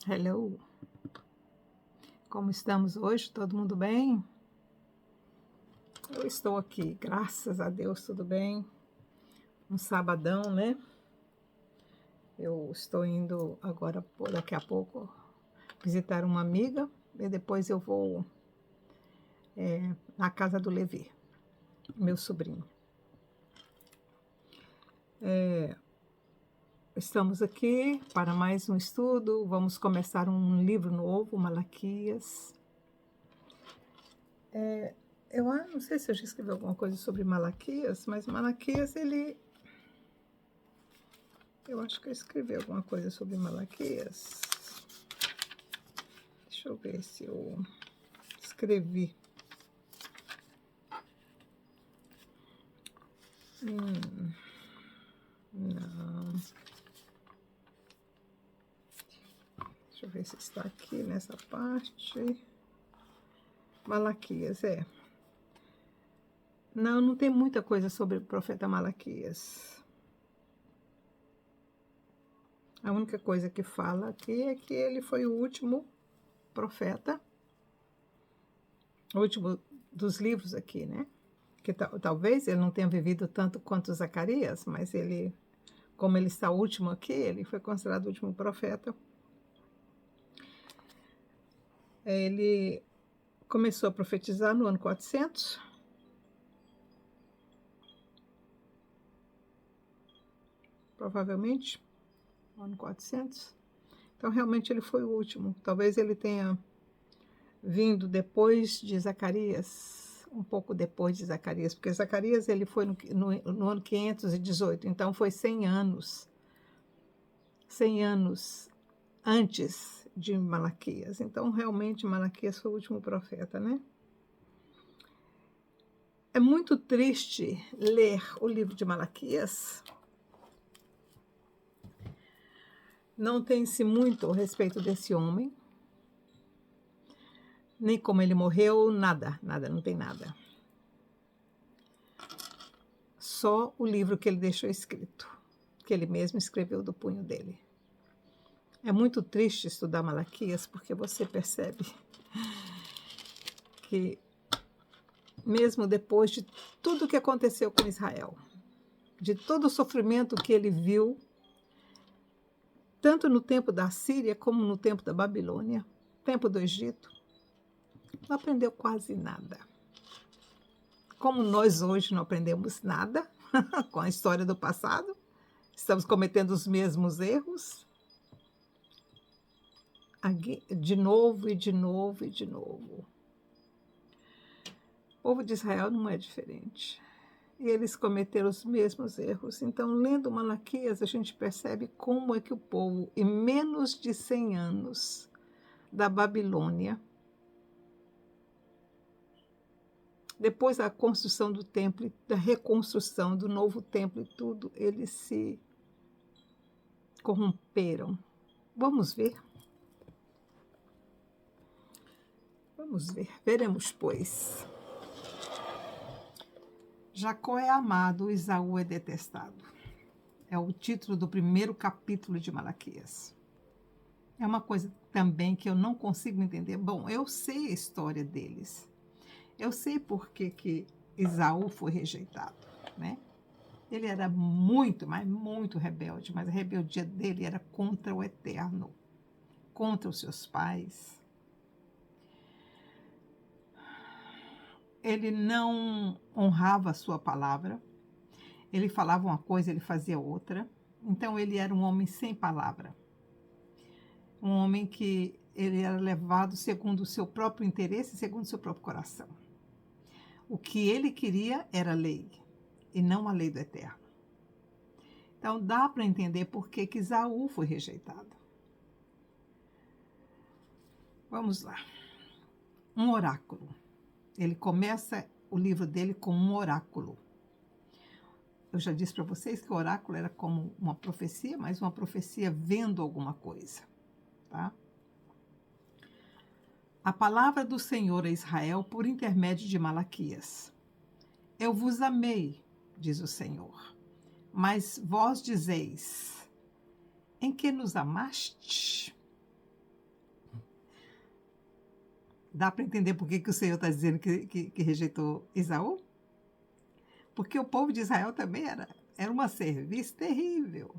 Hello, como estamos hoje? Todo mundo bem? Eu estou aqui, graças a Deus, tudo bem. Um sabadão, né? Eu estou indo agora, daqui a pouco, visitar uma amiga e depois eu vou na casa do Levi, meu sobrinho. Estamos aqui para mais um estudo. Vamos começar um livro novo, Malaquias. Eu não sei se eu já escrevi alguma coisa sobre Malaquias, mas Malaquias, eu acho que eu escrevi alguma coisa sobre Malaquias. Deixa eu ver se eu escrevi. Não. Deixa eu ver se está aqui nessa parte. Malaquias, Não tem muita coisa sobre o profeta Malaquias. A única coisa que fala aqui é que ele foi o último profeta, o último dos livros aqui, né? Que talvez ele não tenha vivido tanto quanto Zacarias, mas ele, como ele está último aqui, ele foi considerado o último profeta. Ele começou a profetizar no ano 400. Provavelmente, no ano 400. Então, realmente, ele foi o último. Talvez ele tenha vindo depois de Zacarias, um pouco depois de Zacarias, porque Zacarias ele foi no ano 518, então foi 100 anos. 100 anos antes de Malaquias. Então, realmente, Malaquias foi o último profeta, né? É muito triste ler o livro de Malaquias. Não tem-se muito a respeito desse homem, nem como ele morreu, nada, não tem nada. Só o livro que ele deixou escrito, que ele mesmo escreveu do punho dele. É muito triste estudar Malaquias, porque você percebe que, mesmo depois de tudo que aconteceu com Israel, de todo o sofrimento que ele viu, tanto no tempo da Síria como no tempo da Babilônia, tempo do Egito, não aprendeu quase nada. Como nós hoje não aprendemos nada com a história do passado, estamos cometendo os mesmos erros, de novo e de novo e de novo. O povo de Israel não é diferente. E eles cometeram os mesmos erros. Então, lendo Malaquias, a gente percebe como é que o povo, em menos de 100 anos da Babilônia, depois da construção do templo, da reconstrução do novo templo e tudo, eles se corromperam. Vamos ver. Vamos ver. Veremos, pois. Jacó é amado, Esaú é detestado. É o título do primeiro capítulo de Malaquias. É uma coisa também que eu não consigo entender. Bom, eu sei a história deles. Eu sei por que Esaú foi rejeitado, né? Ele era muito, mas muito rebelde, mas a rebeldia dele era contra o Eterno, contra os seus pais. Ele não honrava a sua palavra. Ele falava uma coisa, ele fazia outra. Então, ele era um homem sem palavra. Um homem que ele era levado segundo o seu próprio interesse, segundo o seu próprio coração. O que ele queria era a lei, e não a lei do Eterno. Então, dá para entender por que Esaú foi rejeitado. Vamos lá. Um oráculo. Ele começa o livro dele com um oráculo. Eu já disse para vocês que o oráculo era como uma profecia, mas uma profecia vendo alguma coisa, tá? A palavra do Senhor a Israel por intermédio de Malaquias. Eu vos amei, diz o Senhor, mas vós dizeis, em que nos amaste? Dá para entender por que, que o Senhor está dizendo que rejeitou Esaú? Porque o povo de Israel também era uma cerviz terrível.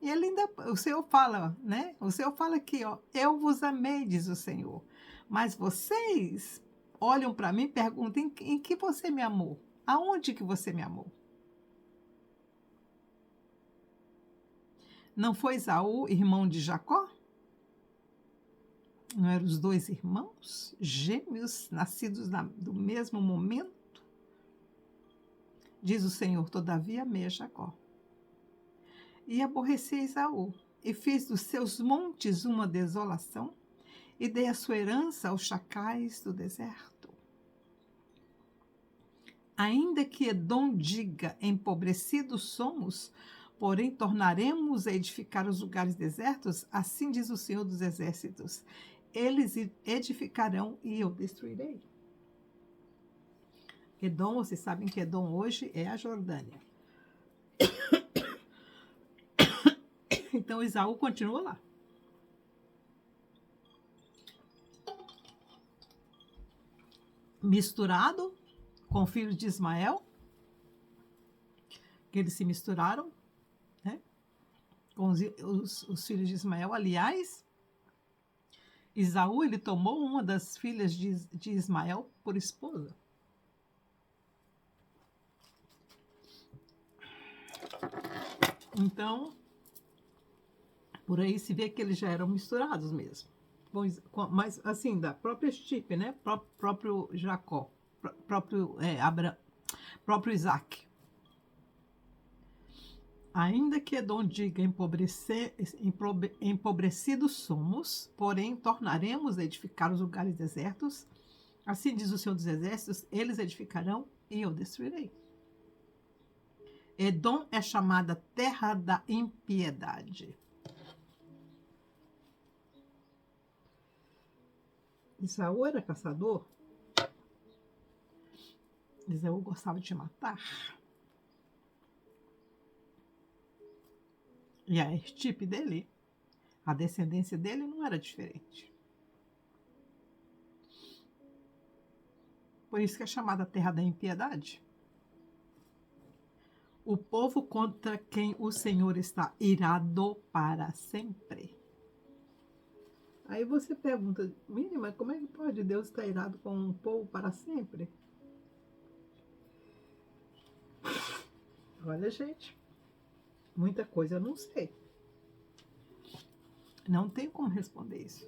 E ele ainda, o Senhor fala, né? O Senhor fala aqui, ó, eu vos amei, diz o Senhor. Mas vocês olham para mim e perguntam, em que você me amou? Aonde que você me amou? Não foi Esaú, irmão de Jacó? Não eram os dois irmãos, gêmeos, nascidos do mesmo momento? Diz o Senhor, todavia amei a Jacó. E aborreci Esaú, e fiz dos seus montes uma desolação, e dei a sua herança aos chacais do deserto. Ainda que Edom diga, empobrecidos somos, porém tornaremos a edificar os lugares desertos, assim diz o Senhor dos Exércitos. Eles edificarão e eu destruirei. Edom, vocês sabem que Edom hoje é a Jordânia. Então Esaú continua lá. Misturado com o filho de Ismael, que eles se misturaram, né? Com os filhos de Ismael. Aliás, Esaú, ele tomou uma das filhas de Ismael por esposa. Então, por aí se vê que eles já eram misturados mesmo. Mas, assim, da própria estipe, né? Próprio Jacó, próprio Abraão, próprio Isaac. Ainda que Edom diga empobrecidos somos, porém tornaremos a edificar os lugares desertos. Assim diz o Senhor dos Exércitos, eles edificarão e eu destruirei. Edom é chamada terra da impiedade. Esaú era caçador. Esaú gostava de matar. E a estipe dele, a descendência dele não era diferente. Por isso que é chamada terra da impiedade. O povo contra quem o Senhor está irado para sempre. Aí você pergunta, mas como é que pode Deus estar irado com um povo para sempre? Olha, gente, muita coisa eu não sei. Não tenho como responder isso.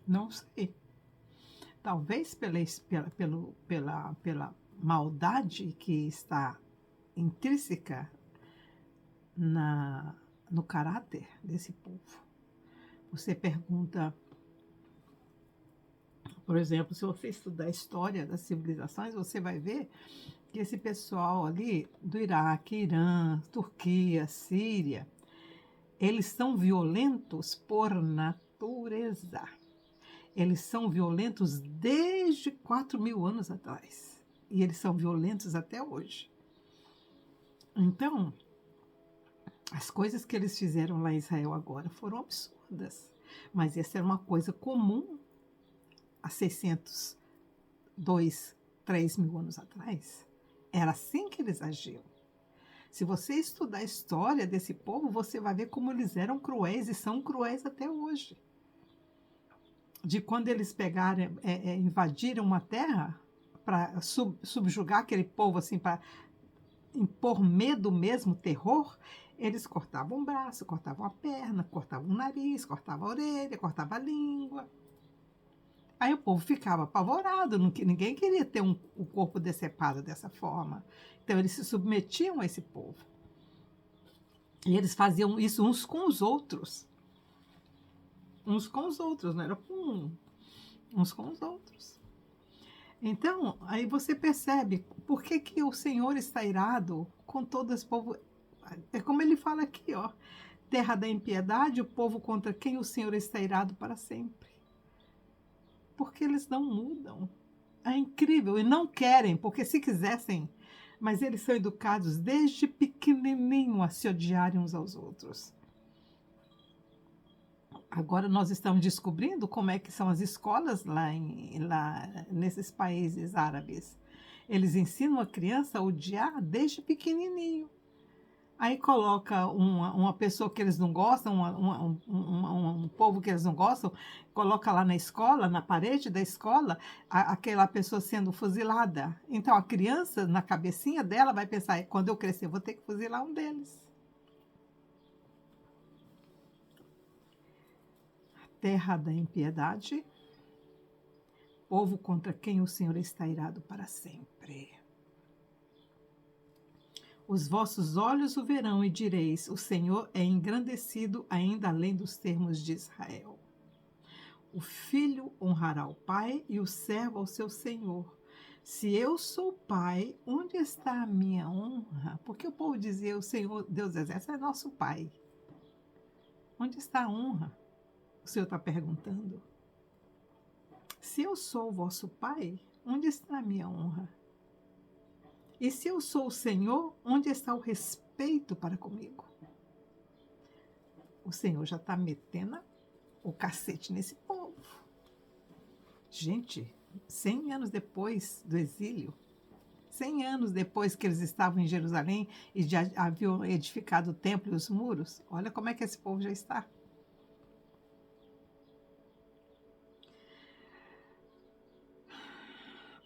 Não sei. Talvez pela maldade que está intrínseca no caráter desse povo. Você pergunta, por exemplo, se você estudar a história das civilizações, você vai ver que esse pessoal ali do Iraque, Irã, Turquia, Síria, eles são violentos por natureza. Eles são violentos desde 4.000 anos atrás. E eles são violentos até hoje. Então, as coisas que eles fizeram lá em Israel agora foram absurdas. Mas essa era uma coisa comum há 600, 2, 3.000 anos atrás. Era assim que eles agiam. Se você estudar a história desse povo, você vai ver como eles eram cruéis e são cruéis até hoje. De quando eles pegaram, invadiram uma terra para subjugar aquele povo, assim, para impor medo mesmo, terror, eles cortavam o braço, cortavam a perna, cortavam o nariz, cortavam a orelha, cortavam a língua. Aí o povo ficava apavorado, ninguém queria ter o corpo decepado dessa forma. Então eles se submetiam a esse povo. E eles faziam isso uns com os outros. Uns com os outros, não era com uns com os outros. Então, aí você percebe por que o Senhor está irado com todo esse povo. É como ele fala aqui, ó. Terra da impiedade, o povo contra quem o Senhor está irado para sempre. Porque eles não mudam. É incrível. E não querem, porque se quisessem, mas eles são educados desde pequenininho a se odiarem uns aos outros. Agora nós estamos descobrindo como é que são as escolas lá nesses países árabes. Eles ensinam a criança a odiar desde pequenininho. Aí coloca uma pessoa que eles não gostam, um povo que eles não gostam, coloca lá na escola, na parede da escola, aquela pessoa sendo fuzilada. Então a criança, na cabecinha dela, vai pensar: quando eu crescer, eu vou ter que fuzilar um deles. Terra da impiedade, povo contra quem o Senhor está irado para sempre. Os vossos olhos o verão e direis: o Senhor é engrandecido ainda além dos termos de Israel. O filho honrará o pai e o servo ao seu senhor. Se eu sou pai, onde está a minha honra? Porque o povo dizia: o Senhor, Deus dos Exércitos, é nosso pai. Onde está a honra? O Senhor está perguntando. Se eu sou o vosso pai, onde está a minha honra? E se eu sou o Senhor, onde está o respeito para comigo? O Senhor já está metendo o cacete nesse povo. Gente, 100 anos depois do exílio, 100 anos depois que eles estavam em Jerusalém e já haviam edificado o templo e os muros, olha como é que esse povo já está.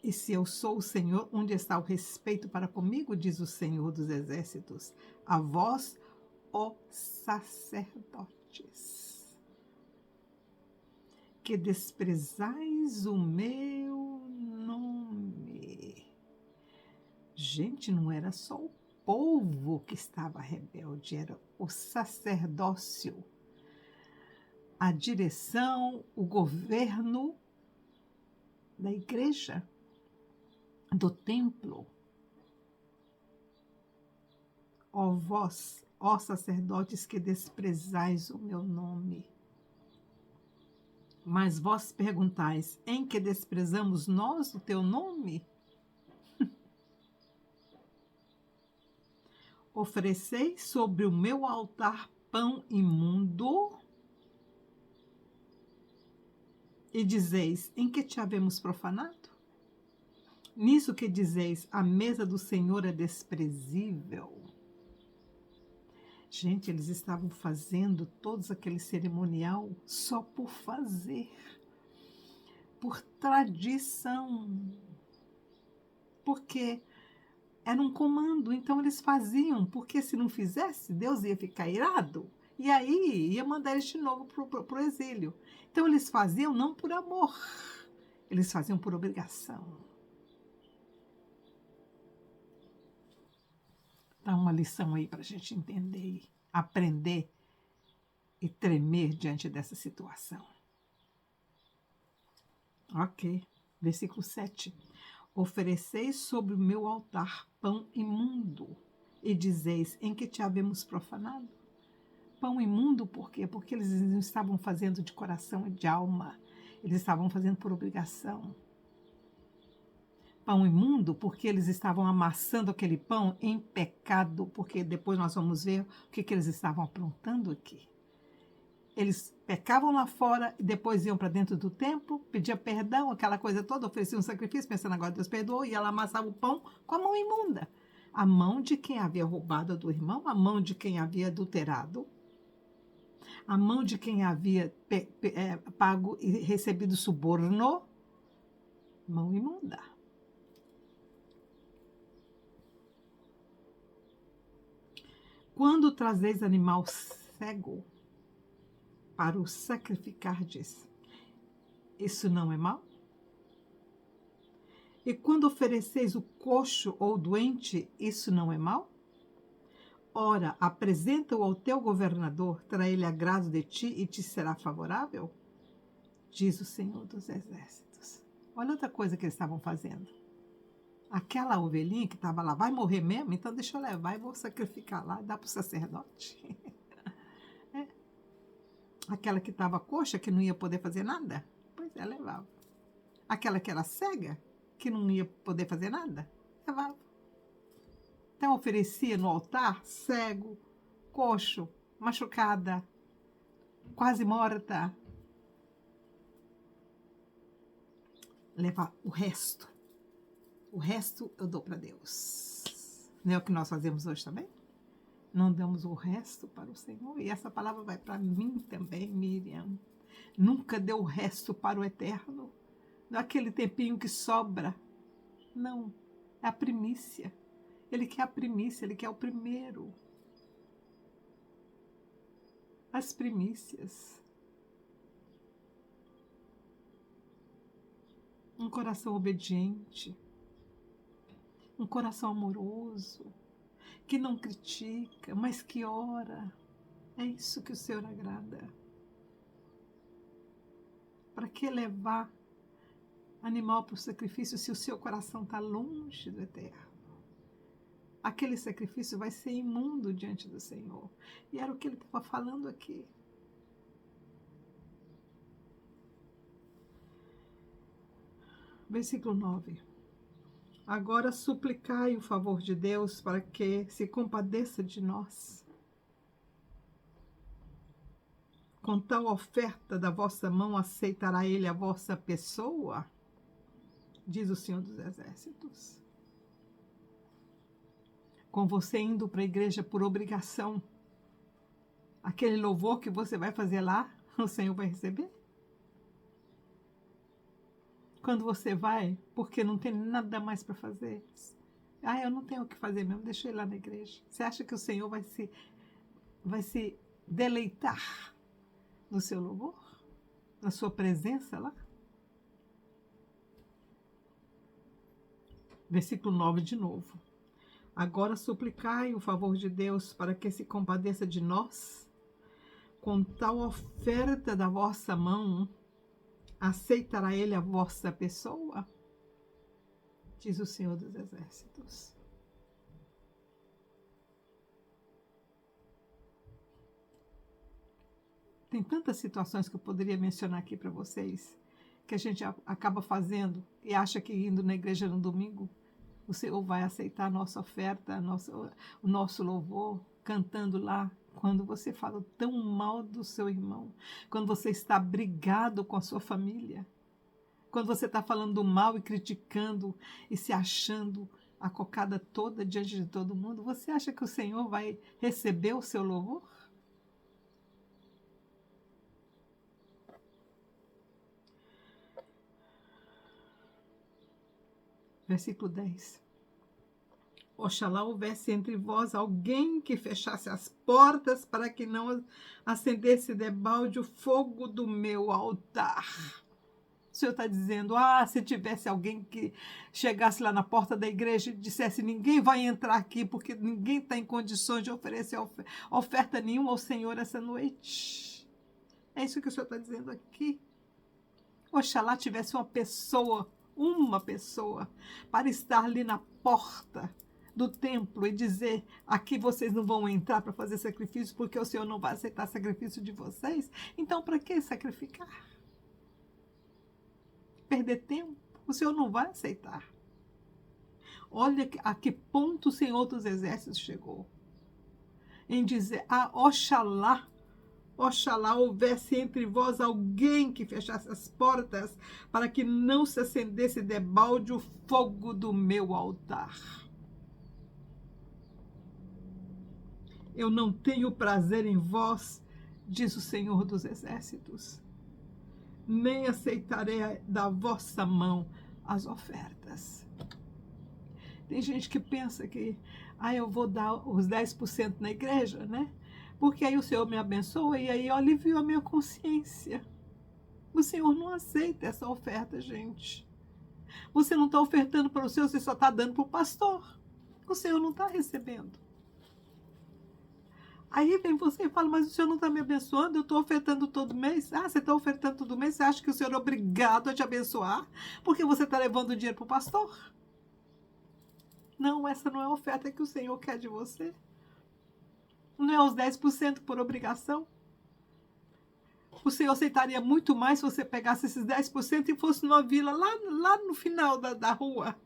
E se eu sou o Senhor, onde está o respeito para comigo, diz o Senhor dos Exércitos, a vós, ó sacerdotes, que desprezais o meu nome. Gente, não era só o povo que estava rebelde, era o sacerdócio, a direção, o governo da igreja, do templo. Ó vós, ó sacerdotes, que desprezais o meu nome. Mas vós perguntais: em que desprezamos nós o teu nome? Ofereceis sobre o meu altar pão imundo e dizeis: em que te havemos profanado? Nisso que dizeis: a mesa do Senhor é desprezível. Gente, eles estavam fazendo todos aquele cerimonial só por fazer, por tradição, porque era um comando, então eles faziam, porque se não fizesse, Deus ia ficar irado, e aí ia mandar eles de novo para o exílio. Então eles faziam não por amor, eles faziam por obrigação. Dá uma lição aí para a gente entender, aprender e tremer diante dessa situação. Ok, versículo 7. Ofereceis sobre o meu altar pão imundo e dizeis: em que te havemos profanado? Pão imundo por quê? Porque eles não estavam fazendo de coração e de alma, eles estavam fazendo por obrigação. Pão imundo porque eles estavam amassando aquele pão em pecado, porque depois nós vamos ver o que eles estavam aprontando aqui. Eles pecavam lá fora e depois iam para dentro do templo, pediam perdão, aquela coisa toda, ofereciam um sacrifício, pensando agora Deus perdoou, e ela amassava o pão com a mão imunda. A mão de quem havia roubado do irmão, a mão de quem havia adulterado, a mão de quem havia pago e recebido suborno, mão imunda. Quando trazeis animal cego para o sacrificardes, isso não é mal? E quando ofereceis o coxo ou o doente, isso não é mal? Ora, apresenta-o ao teu governador, terá ele agrado de ti e te será favorável? Diz o Senhor dos Exércitos. Olha outra coisa que eles estavam fazendo. Aquela ovelhinha que estava lá, vai morrer mesmo? Então deixa eu levar e vou sacrificar lá, dá para o sacerdote. É. Aquela que estava coxa, que não ia poder fazer nada? Pois é, levava. Aquela que era cega, que não ia poder fazer nada? Levava. Então oferecia no altar cego, coxo, machucada, quase morta. Leva o resto. O resto eu dou para Deus. Não é o que nós fazemos hoje também? Não damos o resto para o Senhor. E essa palavra vai para mim também, Miriam. Nunca dê o resto para o eterno. Não é aquele tempinho que sobra. Não. É a primícia. Ele quer a primícia, ele quer o primeiro. As primícias. Um coração obediente. Um coração amoroso. Que não critica, mas que ora. É isso que o Senhor agrada. Para que levar animal para o sacrifício se o seu coração está longe do eterno? Aquele sacrifício vai ser imundo diante do Senhor. E era o que ele estava falando aqui. Versículo 9. Agora suplicai o favor de Deus para que se compadeça de nós. Com tal oferta da vossa mão aceitará ele a vossa pessoa? Diz o Senhor dos Exércitos. Com você indo para a igreja por obrigação, aquele louvor que você vai fazer lá, o Senhor vai receber? Quando você vai, porque não tem nada mais para fazer. Eu não tenho o que fazer mesmo, deixa eu ir lá na igreja. Você acha que o Senhor vai se deleitar no seu louvor? Na sua presença lá? Versículo 9 de novo. Agora suplicai o favor de Deus para que se compadeça de nós. Com tal oferta da vossa mão, aceitará ele a vossa pessoa? Diz o Senhor dos Exércitos. Tem tantas situações que eu poderia mencionar aqui para vocês, que a gente acaba fazendo e acha que indo na igreja no domingo, o Senhor vai aceitar a nossa oferta, o nosso louvor, cantando lá. Quando você fala tão mal do seu irmão, quando você está brigado com a sua família, quando você está falando mal e criticando e se achando a cocada toda diante de todo mundo, você acha que o Senhor vai receber o seu louvor? Versículo 10. Oxalá houvesse entre vós alguém que fechasse as portas para que não acendesse debalde o fogo do meu altar. O Senhor está dizendo, se tivesse alguém que chegasse lá na porta da igreja e dissesse, ninguém vai entrar aqui porque ninguém está em condições de oferecer oferta nenhuma ao Senhor essa noite. É isso que o Senhor está dizendo aqui. Oxalá tivesse uma pessoa para estar ali na porta do templo e dizer, aqui vocês não vão entrar para fazer sacrifício porque o Senhor não vai aceitar sacrifício de vocês. Então, para que sacrificar? Perder tempo? O Senhor não vai aceitar. Olha a que ponto o Senhor dos Exércitos chegou. Em dizer, oxalá houvesse entre vós alguém que fechasse as portas para que não se acendesse debalde o fogo do meu altar. Eu não tenho prazer em vós, diz o Senhor dos Exércitos, nem aceitarei da vossa mão as ofertas. Tem gente que pensa que, eu vou dar os 10% na igreja, né? Porque aí o Senhor me abençoa e aí eu alivio a minha consciência. O Senhor não aceita essa oferta, gente. Você não está ofertando para o Senhor, você só está dando para o pastor. O Senhor não está recebendo. Aí vem você e fala, mas o Senhor não está me abençoando, eu estou ofertando todo mês. Você está ofertando todo mês, você acha que o Senhor é obrigado a te abençoar porque você está levando o dinheiro para o pastor? Não, essa não é a oferta que o Senhor quer de você. Não é os 10% por obrigação. O Senhor aceitaria muito mais se você pegasse esses 10% e fosse numa vila lá no final da rua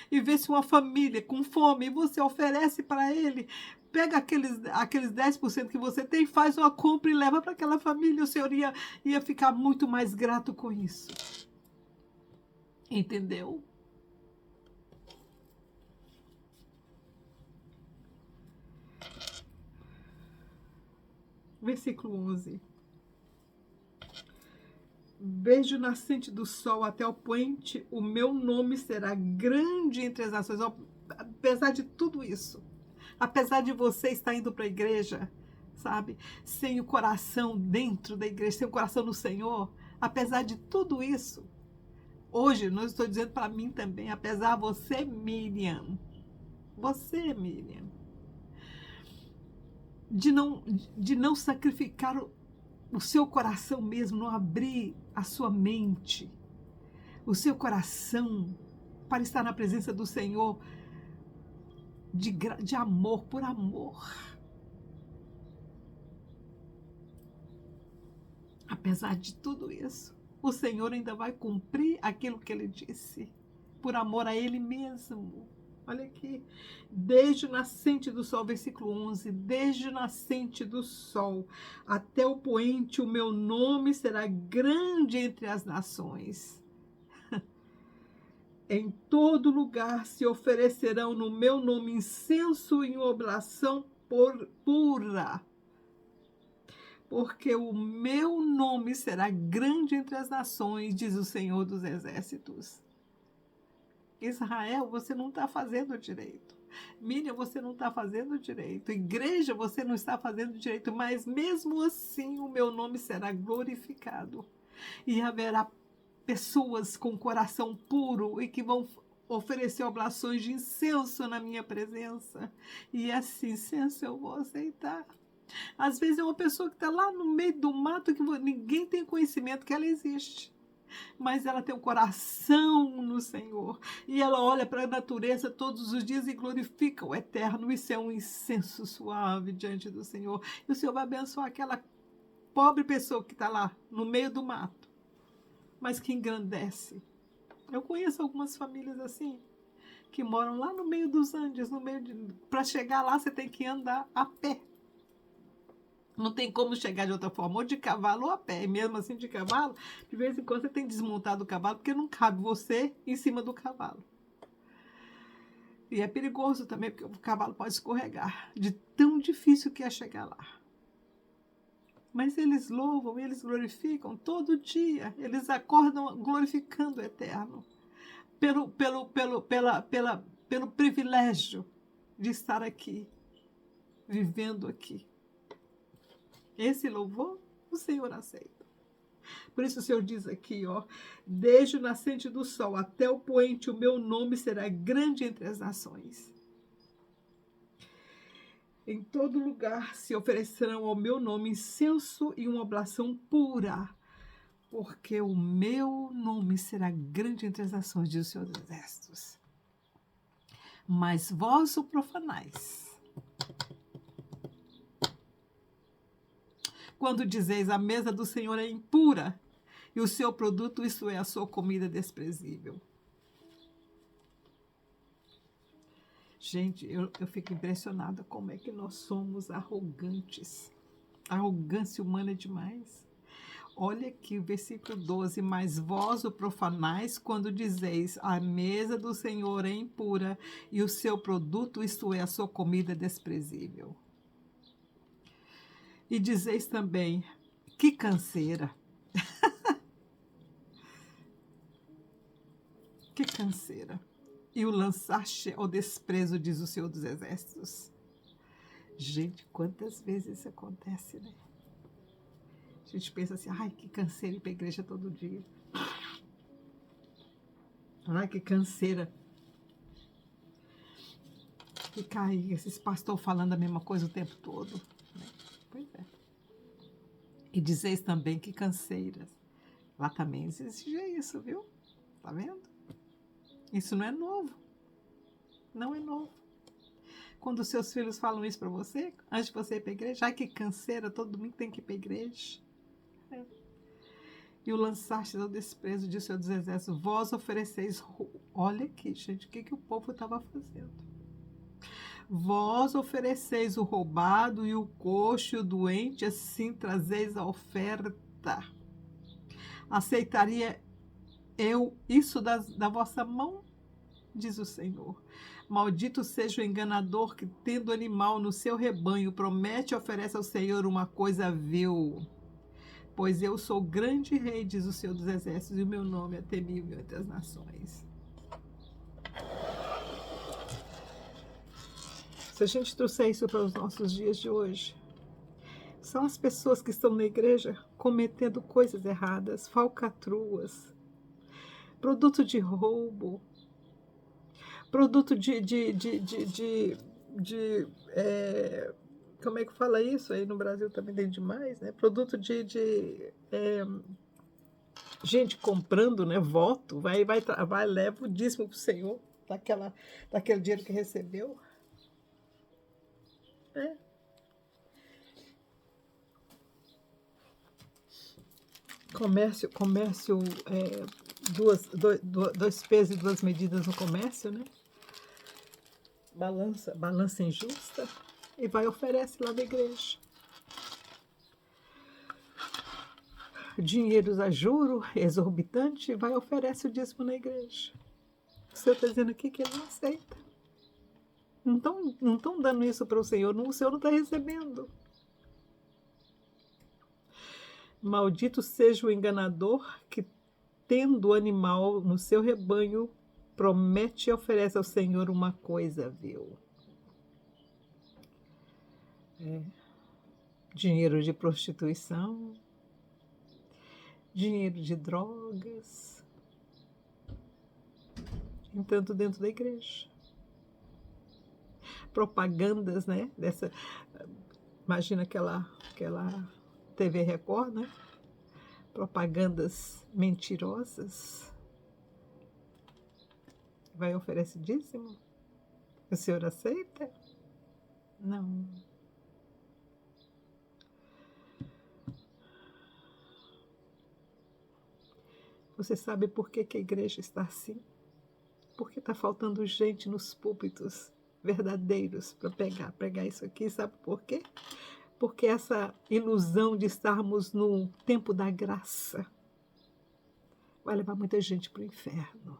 e visse uma família com fome e você oferece para ele. Pega aqueles 10% que você tem, faz uma compra e leva para aquela família. O Senhor ia ficar muito mais grato com isso. Entendeu? Versículo 11. Desde o nascente do sol até o poente, o meu nome será grande entre as nações. Apesar de tudo isso, apesar de você estar indo para a igreja, sabe, sem o coração dentro da igreja, sem o coração no Senhor, apesar de tudo isso, hoje, não estou dizendo para mim também, apesar de você, Miriam, de não sacrificar o seu coração mesmo, não abrir a sua mente, o seu coração para estar na presença do Senhor de amor, por amor. Apesar de tudo isso, o Senhor ainda vai cumprir aquilo que Ele disse, por amor a Ele mesmo. Olha aqui, desde o nascente do sol, versículo 11, desde o nascente do sol até o poente, o meu nome será grande entre as nações. Em todo lugar se oferecerão no meu nome incenso e oblação pura, porque o meu nome será grande entre as nações, diz o Senhor dos Exércitos. Israel, você não está fazendo direito. Miriam, você não está fazendo direito. Igreja, você não está fazendo direito. Mas mesmo assim, o meu nome será glorificado. E haverá pessoas com coração puro e que vão oferecer oblações de incenso na minha presença. E esse incenso eu vou aceitar. Às vezes é uma pessoa que está lá no meio do mato que ninguém tem conhecimento que ela existe. Mas ela tem um coração no Senhor. E ela olha para a natureza todos os dias e glorifica o eterno. Isso é um incenso suave diante do Senhor. E o Senhor vai abençoar aquela pobre pessoa que está lá no meio do mato, mas que engrandece. Eu conheço algumas famílias assim, que moram lá no meio dos Andes, para chegar lá você tem que andar a pé. Não tem como chegar de outra forma, ou de cavalo ou a pé. E mesmo assim, de cavalo, de vez em quando você tem que desmontar do cavalo, porque não cabe você em cima do cavalo. E é perigoso também, porque o cavalo pode escorregar, de tão difícil que é chegar lá. Mas eles louvam, eles glorificam todo dia. Eles acordam glorificando o eterno. Pelo privilégio de estar aqui, vivendo aqui. Esse louvor, o Senhor aceita. Por isso o Senhor diz aqui, ó, desde o nascente do sol até o poente, o meu nome será grande entre as nações. Em todo lugar se oferecerão ao meu nome incenso e uma oblação pura, porque o meu nome será grande entre as nações, diz o Senhor dos Exércitos. Mas vós o profanais, quando dizeis a mesa do Senhor é impura, e o seu produto, isso é a sua comida desprezível. Gente, eu fico impressionada como é que nós somos arrogantes. A arrogância humana é demais. Olha aqui o versículo 12. Mas vós o profanais quando dizeis a mesa do Senhor é impura e o seu produto, isto é, a sua comida desprezível. E dizeis também, que canseira. Que canseira. E o lançaste ao desprezo, diz o Senhor dos Exércitos. Gente, quantas vezes isso acontece, né? A gente pensa assim, ai, que canseira ir para a igreja todo dia. Ai, que canseira. Ficar aí, esses pastores falando a mesma coisa o tempo todo. Né? Pois é. E dizeis também que canseiras. Lá também existe isso, viu? Tá vendo? Isso não é novo. Não é novo. Quando os seus filhos falam isso para você, antes de você ir para a igreja, ai, que canseira, todo domingo tem que ir para a igreja. É. e o lançastes ao desprezo, disse ao dos exércitos, vós ofereceis... Olha aqui, gente, o que o povo estava fazendo? Vós ofereceis o roubado e o coxo e o doente, assim trazeis a oferta. Aceitaria eu isso da vossa mão? Diz o Senhor. Maldito seja o enganador que, tendo animal no seu rebanho, promete e oferece ao Senhor uma coisa vil. Pois eu sou grande rei, diz o Senhor dos exércitos, e o meu nome é temível entre as nações. Se a gente trouxer isso para os nossos dias de hoje, são as pessoas que estão na igreja cometendo coisas erradas, falcatruas, produto de roubo, produto como é que fala isso? Aí no Brasil também tem demais, né? Produto gente comprando, né? Voto, vai leva o dízimo para o Senhor, daquele dinheiro que recebeu. É. Comércio, dois pesos e duas medidas no comércio, né? Balança injusta, e vai oferece lá na igreja. Dinheiros a juro exorbitante, e vai oferece o dízimo na igreja. O Senhor está dizendo aqui que ele não aceita. Não estão dando isso para o Senhor não está recebendo. Maldito seja o enganador que, tendo o animal no seu rebanho, promete e oferece ao Senhor uma coisa vil. Dinheiro de prostituição, dinheiro de drogas, entanto dentro da igreja. Propagandas, né? Imagina aquela TV Record, né? Propagandas mentirosas. Vai oferecer dízimo? O Senhor aceita? Não. Você sabe por que a igreja está assim? Porque está faltando gente nos púlpitos verdadeiros para pregar isso aqui. Sabe por quê? Porque essa ilusão de estarmos no tempo da graça vai levar muita gente para o inferno.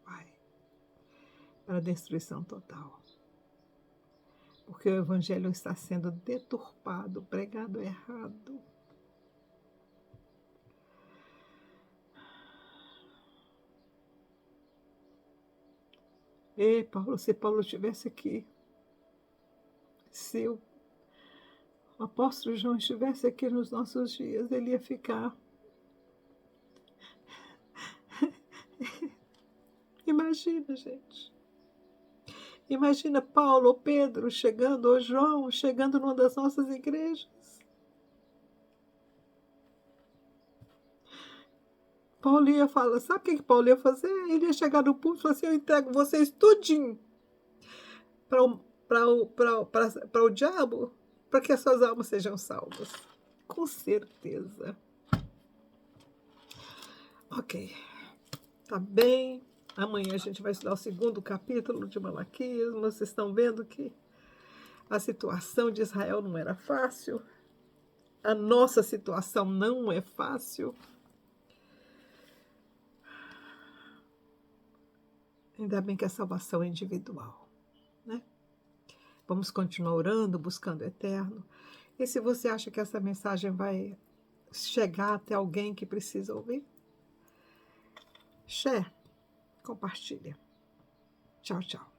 Vai. Para a destruição total. Porque o evangelho está sendo deturpado, pregado errado. Ei, Paulo, se Paulo estivesse aqui, se o apóstolo João estivesse aqui nos nossos dias, ele ia ficar. Imagina, gente. Imagina Paulo ou Pedro chegando, ou João chegando numa das nossas igrejas. Paulo ia falar, sabe o que Paulo ia fazer? Ele ia chegar no púlpito e falar assim, eu entrego vocês tudinho para o diabo, para que as suas almas sejam salvas. Com certeza. Ok. Tá bem. Amanhã a gente vai estudar o 2º capítulo de Malaquias. Vocês estão vendo que a situação de Israel não era fácil. A nossa situação não é fácil. Ainda bem que a salvação é individual, né? Vamos continuar orando, buscando o eterno. E se você acha que essa mensagem vai chegar até alguém que precisa ouvir, share, compartilha. Tchau, tchau.